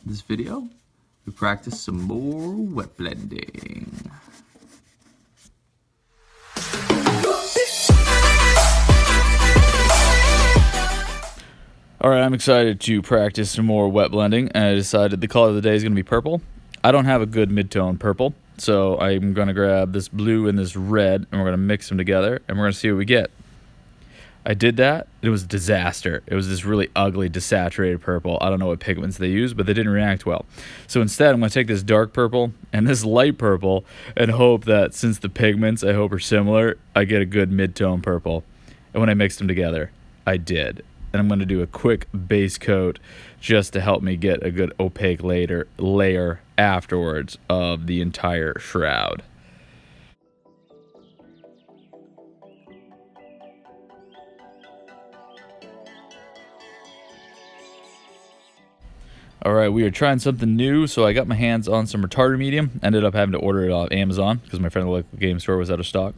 this video, we practice some more wet blending. Alright, I'm excited to practice some more wet blending, and I decided the color of the day is going to be purple. I don't have a good mid-tone purple, so I'm going to grab this blue and this red, and we're going to mix them together, and we're going to see what we get. I did that. It was a disaster. It was this really ugly, desaturated purple. I don't know what pigments they use, but they didn't react well. So instead, I'm going to take this dark purple and this light purple and hope that since the pigments, I hope, are similar, I get a good mid-tone purple. And when I mixed them together, I did. And I'm going to do a quick base coat just to help me get a good opaque layer afterwards of the entire shroud. Alright, we are trying something new, so I got my hands on some Retarder Medium. Ended up having to order it off Amazon because my friend at the local game store was out of stock.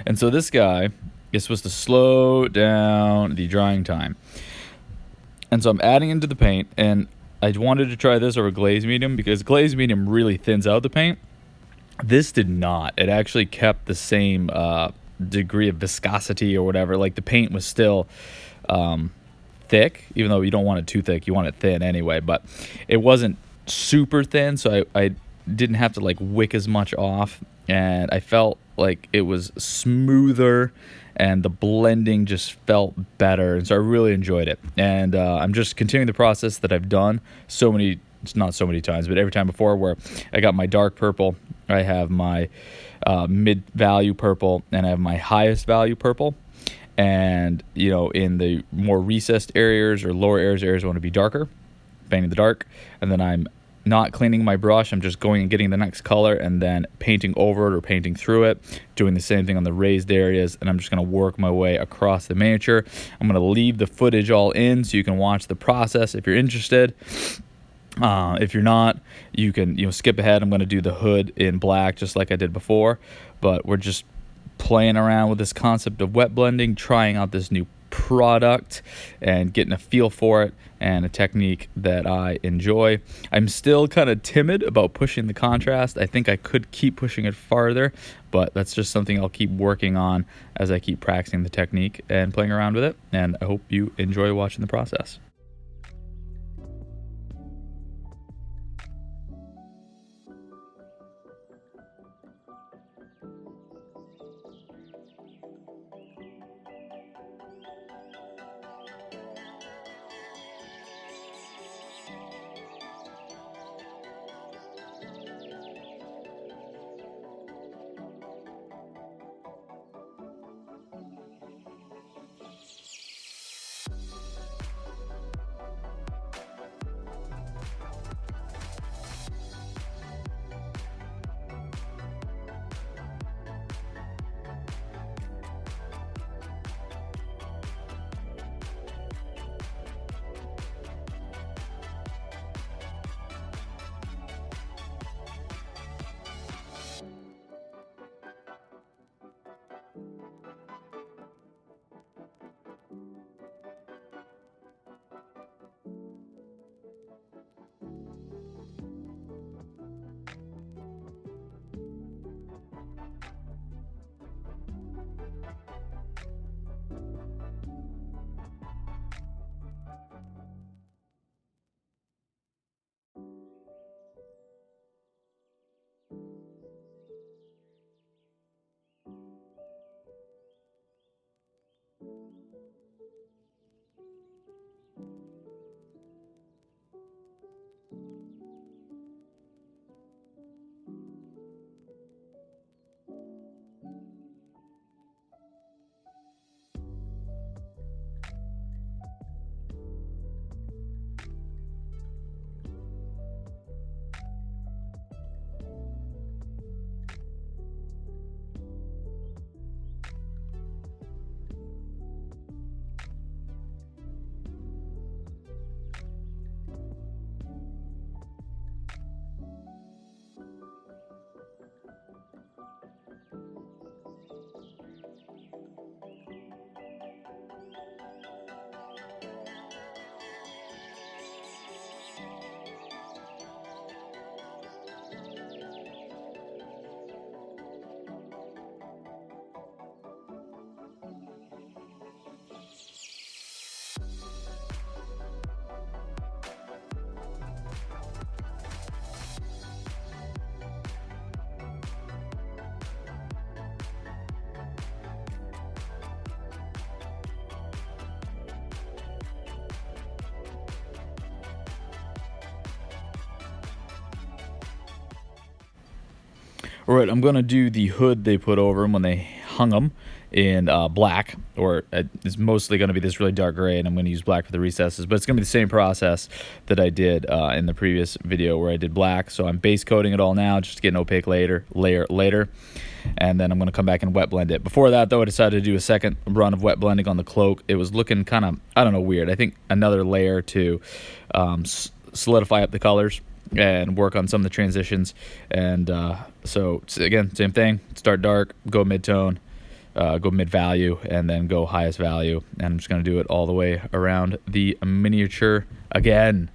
And so this guy is supposed to slow down the drying time. And so I'm adding into the paint, and I wanted to try this over glaze medium because glaze medium really thins out the paint. This did not. It actually kept the same degree of viscosity or whatever. Like the paint was still thick, even though you don't want it too thick, you want it thin anyway, but it wasn't super thin, so I didn't have to like wick as much off, and I felt like it was smoother and the blending just felt better, and so I really enjoyed it. And I'm just continuing the process that I've done not so many times, but every time before, where I got my dark purple, I have my mid-value purple, and I have my highest value purple. And, you know, in the more recessed areas or lower areas I want to be darker, painting the dark. And then I'm not cleaning my brush. I'm just going and getting the next color and then painting over it or painting through it, doing the same thing on the raised areas. And I'm just going to work my way across the miniature. I'm going to leave the footage all in so you can watch the process if you're interested. If you're not, you can skip ahead. I'm going to do the hood in black just like I did before. But we're just playing around with this concept of wet blending, trying out this new product and getting a feel for it, and a technique that I enjoy. I'm still kind of timid about pushing the contrast. I think I could keep pushing it farther, but that's just something I'll keep working on as I keep practicing the technique and playing around with it, and I hope you enjoy watching the process. All right, I'm going to do the hood they put over him when they hung him in black, or it's mostly going to be this really dark gray, and I'm going to use black for the recesses, but it's going to be the same process that I did in the previous video where I did black. So I'm base coating it all now just to get an opaque layer later, and then I'm going to come back and wet blend it. Before that, though, I decided to do a second run of wet blending on the cloak. It was looking kind of, I don't know, weird. I think another layer to solidify up the colors and work on some of the transitions. And so again, same thing, start dark, go mid-tone, go mid-value, and then go highest value. And I'm just going to do it all the way around the miniature again.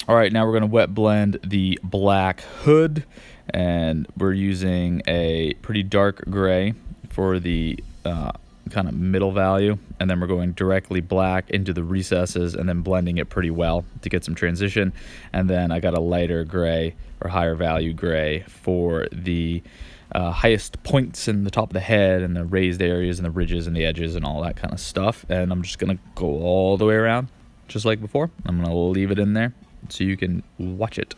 All right, now we're going to wet blend the black hood, and we're using a pretty dark gray for the kind of middle value, and then we're going directly black into the recesses and then blending it pretty well to get some transition. And then I got a lighter gray or higher value gray for the highest points in the top of the head and the raised areas and the ridges and the edges and all that kind of stuff. And I'm just going to go all the way around just like before. I'm going to leave it in there so you can watch it.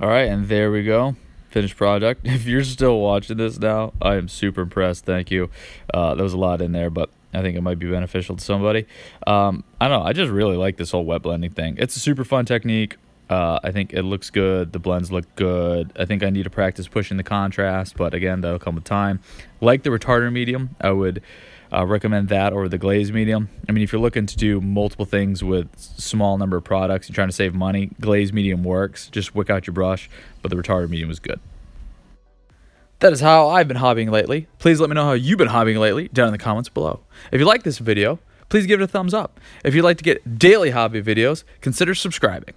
All right, and there we go. Finished product. If you're still watching this now, I am super impressed. Thank you. There was a lot in there, but I think it might be beneficial to somebody. I don't know. I just really like this whole wet blending thing. It's a super fun technique. I think it looks good. The blends look good. I think I need to practice pushing the contrast, but again, that'll come with time. Like the retarder medium, I would recommend that over the glaze medium. I mean, if you're looking to do multiple things with small number of products and trying to save money, glaze medium works. Just wick out your brush, but the retarder medium is good. That is how I've been hobbying lately. Please let me know how you've been hobbying lately down in the comments below. If you like this video, please give it a thumbs up. If you'd like to get daily hobby videos, consider subscribing.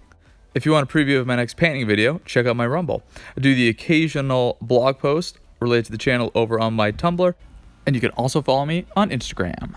If you want a preview of my next painting video, check out my Rumbl. I do the occasional blog post related to the channel over on my Tumblr, and you can also follow me on Instagram.